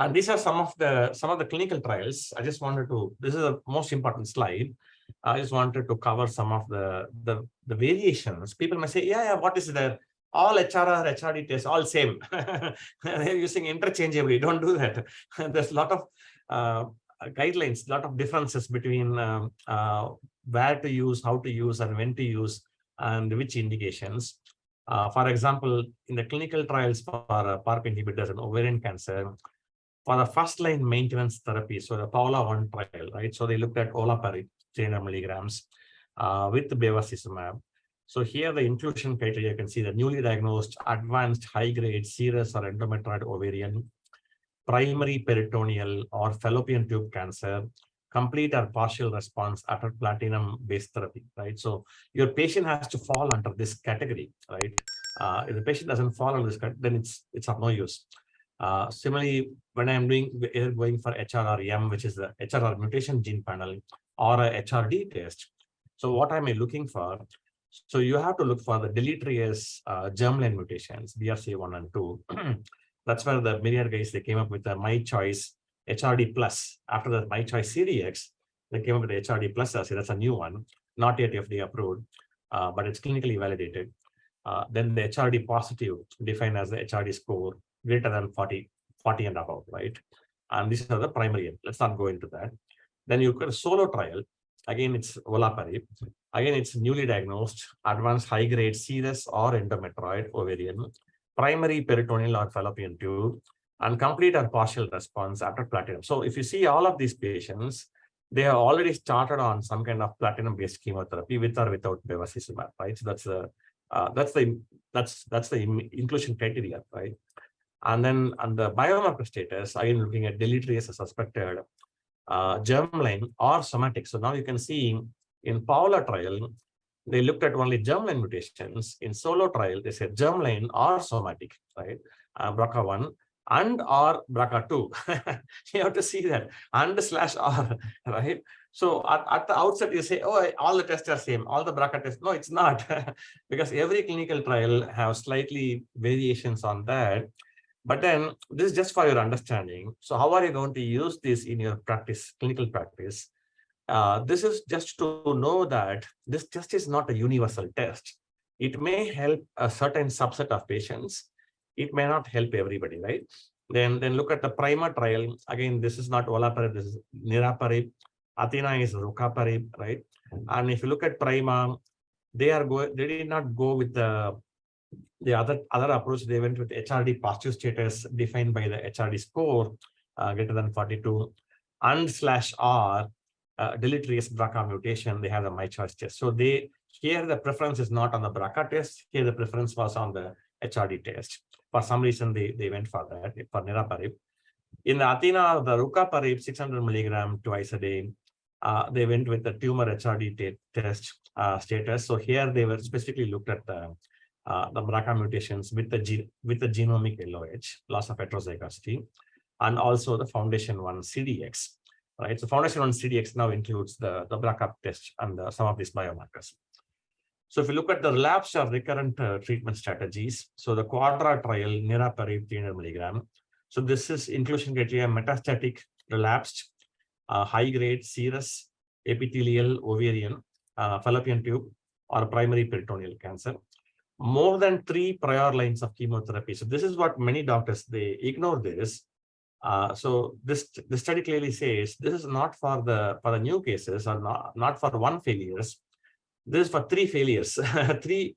And these are some of the clinical trials. I just wanted to, this is the most important slide. I just wanted to cover some of the variations. People may say, yeah, what is the all HRR, HRD tests, all same. They're using interchangeably. Don't do that. There's a lot of guidelines, a lot of differences between where to use, how to use, and when to use, and which indications. For example, in the clinical trials for PARP inhibitors and ovarian cancer, for the first-line maintenance therapy, so the PAOLA-1 trial, right? So they looked at olaparib, 300 milligrams, with bevacizumab. So here the inclusion criteria, you can see the newly diagnosed, advanced, high-grade serous or endometrioid ovarian, primary peritoneal or fallopian tube cancer, complete or partial response after platinum-based therapy, right? So your patient has to fall under this category, right? If the patient doesn't fall under this category, then it's of no use. Similarly, when I'm either going for HRRM, which is the HRR mutation gene panel, or a HRD test, so what am I looking for? So you have to look for the deleterious germline mutations, BRCA1 and 2. That's where the Myriad guys, they came up with the My Choice HRD plus. After the My Choice CDX, they came up with the HRD plus assay. That's a new one, not yet FDA approved, but it's clinically validated. Then the HRD positive, defined as the HRD score greater than 40 and above, right? And these are the primary. Let's not go into that. Then you got a solo trial. Again, it's olaparib. Again, it's newly diagnosed, advanced high-grade serous or endometrioid ovarian, primary peritoneal or fallopian tube, and complete or partial response after platinum. So if you see all of these patients, they have already started on some kind of platinum-based chemotherapy with or without bevacizumab, right? So that's the inclusion criteria, right? And then on the biomarker status, again looking at deleterious suspected germline or somatic. So now you can see in PAOLA trial, they looked at only germline mutations. In solo trial, they said germline or somatic, right? BRCA1 and or BRCA2. You have to see that and/or, right? So at the outset, you say, oh, all the tests are same, all the BRCA tests. No, it's not, because every clinical trial have slightly variations on that. But then this is just for your understanding. So how are you going to use this in your practice, clinical practice? This is just to know that this test is not a universal test. It may help a certain subset of patients. It may not help everybody, right? Then look at the PRIMA trial. Again, this is not olaparib, this is niraparib. Athena is rucaparib, right? And if you look at PRIMA, they did not go with the other approach. They went with HRD positive status defined by the HRD score greater than 42 and/or deleterious BRCA mutation. They have the My Choice test. So here the preference is not on the BRCA test. Here the preference was on the HRD test. For some reason they went for that, for niraparib. In the Athena, the rucaparib 600 milligram twice a day, they went with the tumor HRD test status. So here they were specifically looked at the BRCA mutations with the genomic LOH, loss of heterozygosity, and also the Foundation 1 CDX, right? So Foundation 1 CDX now includes the BRCA test and some of these biomarkers. So if you look at the relapsed or recurrent treatment strategies, so the Quadra trial, niraparib 300 milligram. So this is inclusion criteria: metastatic, relapsed, high-grade serous, epithelial, ovarian, fallopian tube, or primary peritoneal cancer. More than 3 prior lines of chemotherapy. So this is what many doctors, they ignore this. So the study clearly says this is not for the new cases, or not for 1 failures. This is for 3 failures, three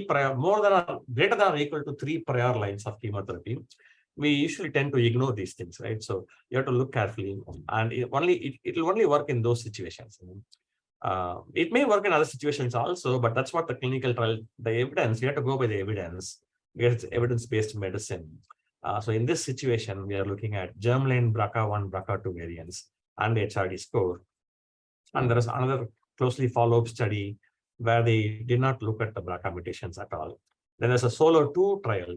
prior, more than or greater than or equal to 3 prior lines of chemotherapy. We usually tend to ignore these things, right? So you have to look carefully, and it will only work in those situations. It may work in other situations also, but that's what the clinical trial, the evidence, you have to go by the evidence, because it's evidence-based medicine. So in this situation, we are looking at germline BRCA1, BRCA2 variants and HRD score. And there is another closely followed study where they did not look at the BRCA mutations at all. Then there's a solo 2 trial.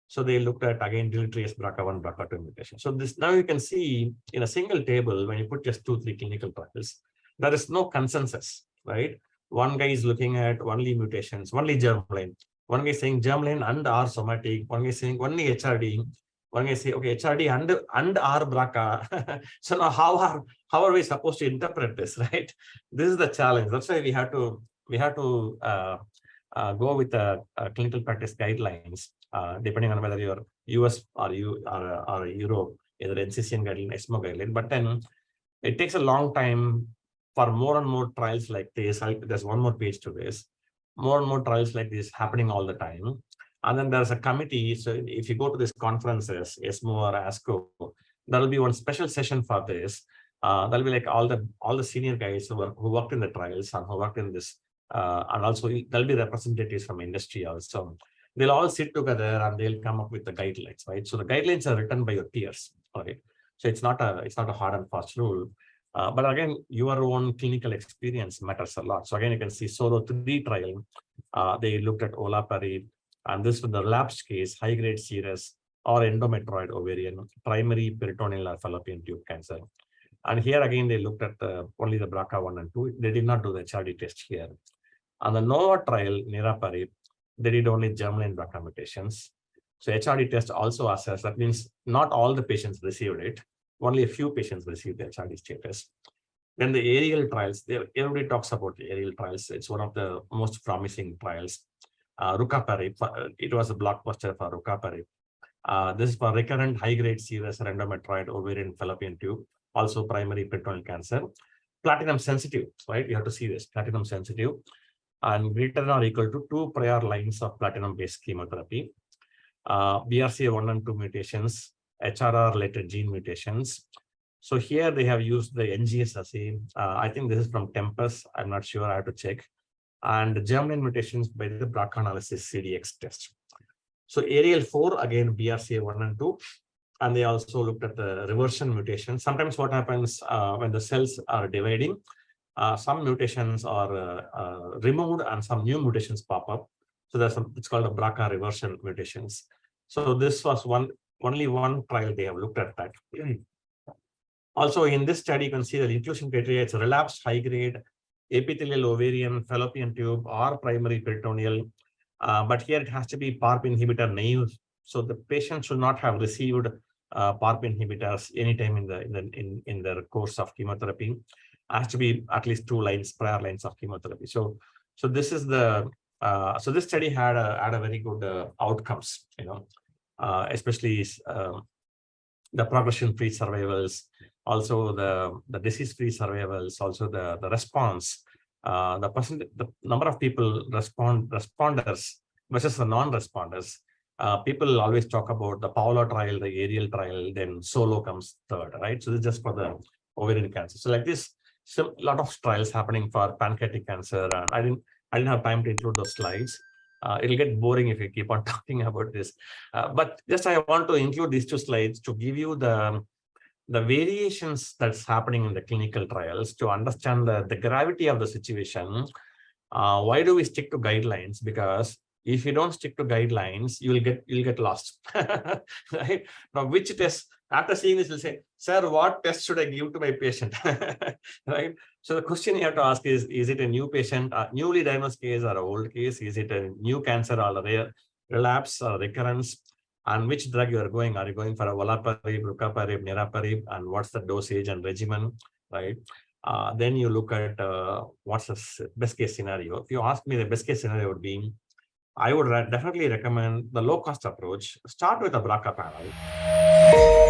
So they looked at, again, deleterious BRCA1, BRCA2 mutation. So this, now you can see in a single table, when you put just 2-3 clinical trials, there is no consensus, right? One guy is looking at only mutations, only germline. One guy is saying germline and or somatic. One guy is saying only HRD. One may say, okay, HRD and R BRCA. So now how are we supposed to interpret this, right? This is the challenge. That's why we have to go with the clinical practice guidelines, depending on whether you're US or Europe, either NCCN guideline, ESMO guideline. But then it takes a long time for more and more trials like this. There's one more page to this. More and more trials like this happening all the time. And then there's a committee. So if you go to these conferences, ESMO or ASCO, there'll be one special session for this. There'll be like all the senior guys who worked in the trials and who worked in this, and also there'll be representatives from industry also. They'll all sit together and they'll come up with the guidelines, right? So the guidelines are written by your peers, right? So it's not a hard and fast rule. But again, your own clinical experience matters a lot. So again, you can see Solo 3 trial. They looked at olaparib, and this was the relapsed case, high-grade serous or endometrioid ovarian, primary peritoneal or fallopian tube cancer. And here again, they looked at only the BRCA1 and 2. They did not do the HRD test here. On the NOVA trial, niraparib, they did only germline BRCA mutations. So HRD test also assessed. That means not all the patients received it. Only a few patients received the HRD status. Then the aerial trials, everybody talks about the aerial trials. It's one of the most promising trials. Rucaparib, it was a blockbuster for rucaparib. This is for recurrent high-grade serous endometrioid ovarian fallopian tube, also primary peritoneal cancer. Platinum sensitive, right? You have to see this, platinum sensitive, and greater than or equal to 2 prior lines of platinum-based chemotherapy. BRCA1 and 2 mutations, HRR-related gene mutations. So here they have used the NGS assay. I think this is from Tempus. I'm not sure. I have to check. And germline mutations by the BRCA analysis CDX test. So Ariel 4, again, BRCA1 and 2. And they also looked at the reversion mutation. Sometimes what happens when the cells are dividing, some mutations are removed and some new mutations pop up. So it's called a BRCA reversion mutations. So this was only one trial they have looked at that. Also in this study, you can see the inclusion criteria. It's relapsed high-grade epithelial ovarian fallopian tube or primary peritoneal. But here it has to be PARP inhibitor naive. So the patient should not have received PARP inhibitors anytime in the course of chemotherapy. It has to be at least 2 prior lines of chemotherapy. So this is the so this study had a very good outcomes, especially the progression-free survivals, also the disease-free survivals, also the response, the number of people responders versus the non-responders. People always talk about the Paula trial, the Ariel trial, then Solo comes third, right? So this is just for the ovarian cancer. So like this, a lot of trials happening for pancreatic cancer. And I didn't have time to include those slides. It'll get boring if you keep on talking about this. But just I want to include these 2 slides to give you the variations that's happening in the clinical trials to understand the gravity of the situation. Why do we stick to guidelines? Because if you don't stick to guidelines, you'll get lost. Right? Now, which test? After seeing this, you'll say, sir, what test should I give to my patient? Right? So the question you have to ask is it a new patient, a newly diagnosed case or an old case? Is it a new cancer or a rare relapse or recurrence? And which drug you are going? Are you going for a olaparib, rucaparib, niraparib? And what's the dosage and regimen, right? Then you look at what's the best case scenario. If you ask me, the best case scenario would be, I would definitely recommend the low-cost approach. Start with a BRCA panel.